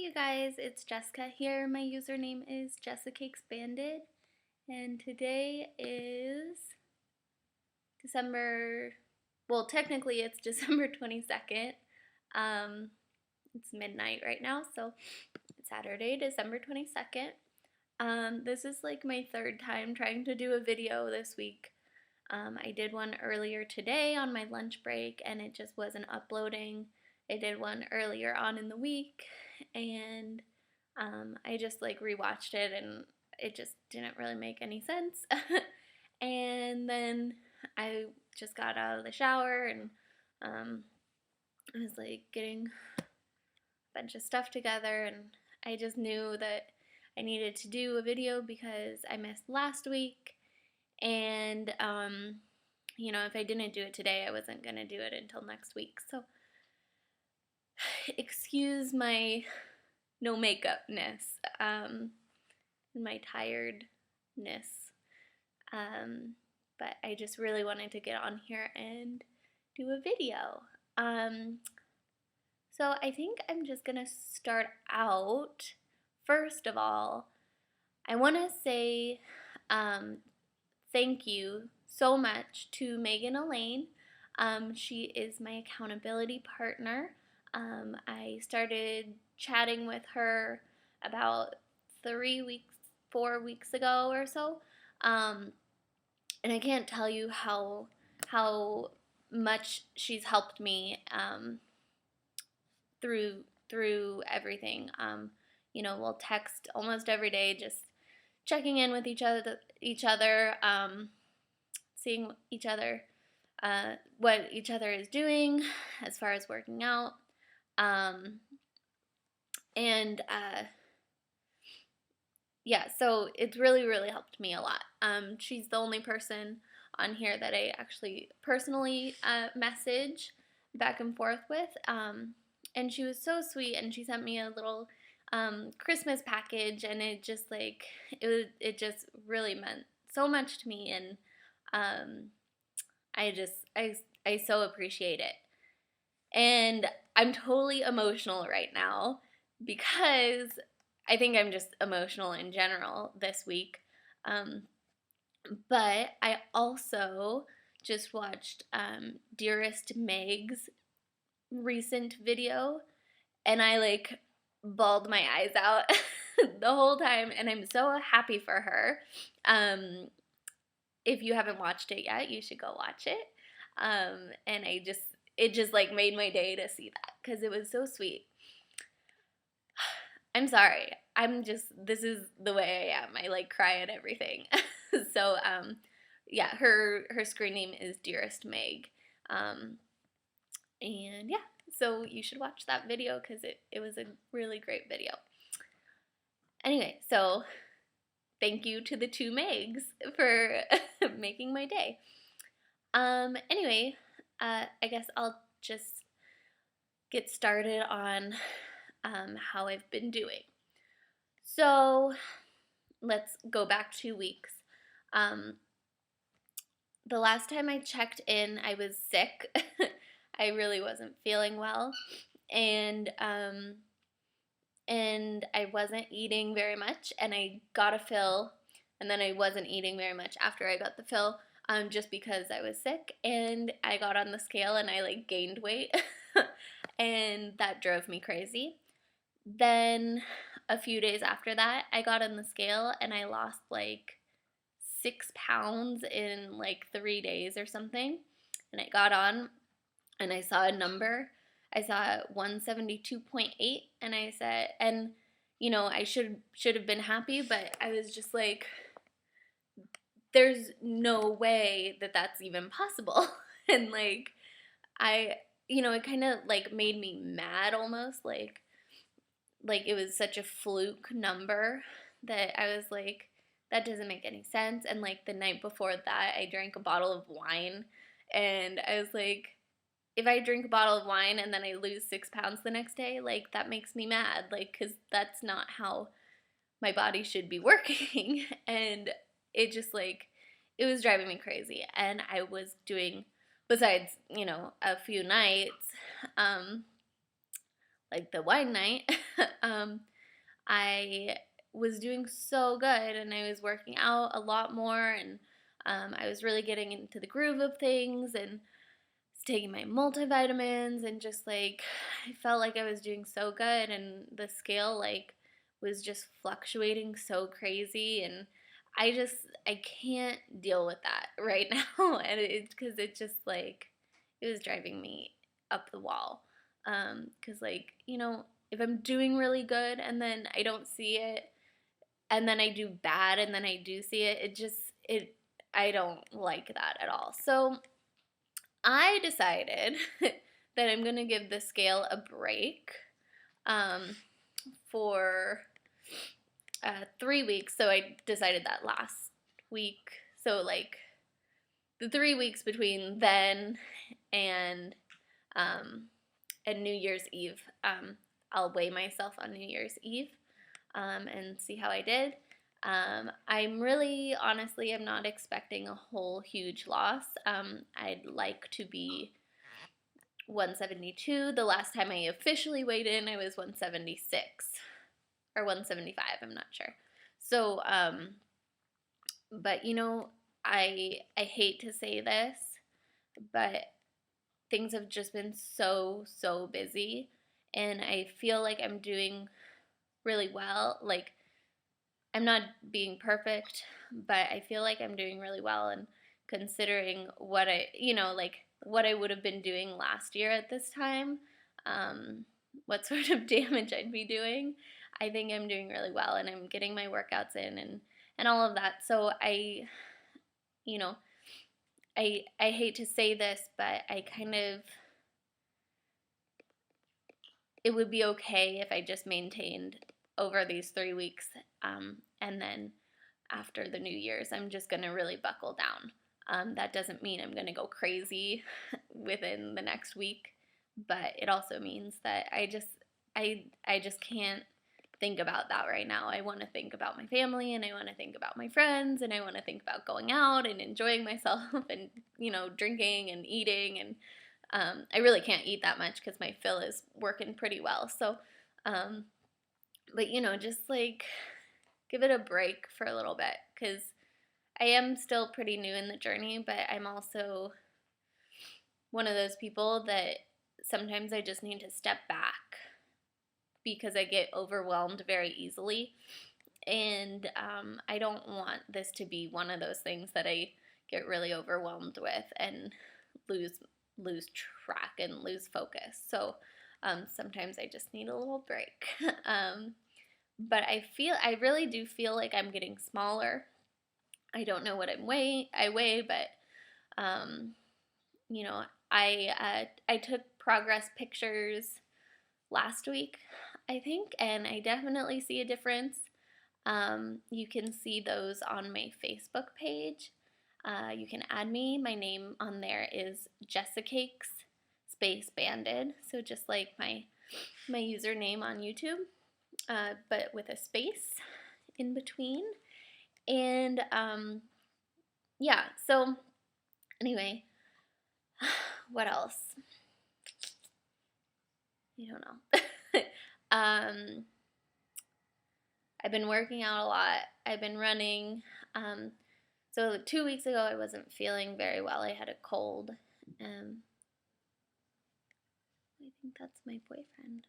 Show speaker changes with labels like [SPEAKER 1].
[SPEAKER 1] Hey guys, it's Jessica here. My username is Jessica Expanded, and today is December, well, technically it's December 22nd. Um, it's midnight right now, so it's Saturday, December 22nd. This is like my third time trying to do a video this week. I did one earlier today on my lunch break, and it just wasn't uploading. I did one earlier on in the week, and I just like rewatched it and it just didn't really make any sense. And then I just got out of the shower and I was like getting a bunch of stuff together, and I just knew that I needed to do a video because I missed last week. And if I didn't do it today, I wasn't gonna do it until next week. So excuse my no makeupness, and my tiredness. But I just really wanted to get on here and do a video. So I think I'm just gonna start out. First of all, I want to say thank you so much to Megan Elaine. She is my accountability partner. I started chatting with her about 4 weeks ago or so. And I can't tell you how much she's helped me through everything. We'll text almost every day, just checking in with each other, seeing each other, what each other is doing as far as working out, and yeah, so it's really, really helped me a lot. She's the only person on here that I actually personally message back and forth with, and she was so sweet, and she sent me a little Christmas package, and it just really meant so much to me, and I so appreciate it. And I'm totally emotional right now because I think I'm just emotional in general this week. But I also just watched Dearest Meg's recent video, and I like bawled my eyes out the whole time, and I'm so happy for her. If you haven't watched it yet, you should go watch it. And it just like made my day to see that because it was so sweet. I'm sorry. This is the way I am. I like cry at everything. So, yeah, her screen name is Dearest Meg. And yeah, so you should watch that video because it was a really great video. Anyway, so thank you to the two Megs for making my day. Anyway, I guess I'll just get started on how I've been doing. So let's go back 2 weeks. The last time I checked in, I was sick. I really wasn't feeling well, and I wasn't eating very much, and I got a fill, and then I wasn't eating very much after I got the fill, just because I was sick, and I got on the scale and I like gained weight, and that drove me crazy. Then a few days after that, I got on the scale and I lost like 6 pounds in like 3 days or something, and I got on and I saw a number. I saw 172.8, and I said, and I should have been happy, but I was just like, there's no way that that's even possible. And like it kind of like made me mad almost, like it was such a fluke number that I was like, that doesn't make any sense. And like the night before that, I drank a bottle of wine, and I was like, if I drink a bottle of wine and then I lose 6 pounds the next day, like that makes me mad, like, because that's not how my body should be working. And it just like, it was driving me crazy. And I was doing, besides, a few nights, like the wine night, I was doing so good and I was working out a lot more, and I was really getting into the groove of things and taking my multivitamins, and just like I felt like I was doing so good, and the scale like was just fluctuating so crazy, and I can't deal with that right now, and it's because it just like it was driving me up the wall. Because like if I'm doing really good and then I don't see it, and then I do bad and then I do see it, it I don't like that at all. So I decided that I'm gonna give the scale a break um, for 3 weeks. So I decided that last week. So like the 3 weeks between then and um, and New Year's Eve, I'll weigh myself on New Year's Eve and see how I did. I'm really, honestly, I'm not expecting a whole huge loss. I'd like to be 172. The last time I officially weighed in, I was 176 or 175. I'm not sure. So, but I hate to say this, but things have just been so busy, and I feel like I'm doing really well. Like I'm not being perfect, but I feel like I'm doing really well, and considering what like what I would have been doing last year at this time, what sort of damage I'd be doing, I think I'm doing really well, and I'm getting my workouts in and all of that. So you know, I hate to say this, but I kind of it would be okay if I just maintained over these 3 weeks, and then after the New Year's, I'm just gonna really buckle down. That doesn't mean I'm gonna go crazy within the next week, but it also means that I just can't think about that right now. I want to think about my family, and I want to think about my friends, and I want to think about going out and enjoying myself and drinking and eating, and I really can't eat that much because my fill is working pretty well. So, but just like give it a break for a little bit, because I am still pretty new in the journey, but I'm also one of those people that sometimes I just need to step back because I get overwhelmed very easily. And I don't want this to be one of those things that I get really overwhelmed with and lose track and lose focus. So sometimes I just need a little break. But I really do feel like I'm getting smaller. I don't know what I weigh, but you know, I took progress pictures last week, I think, and I definitely see a difference. You can see those on my Facebook page. You can add me. My name on there is Jessicakes space banded, so just like my username on YouTube, but with a space in between. And yeah, so anyway, what else? I don't know. I've been working out a lot. I've been running. So 2 weeks ago, I wasn't feeling very well. I had a cold. I think that's my boyfriend.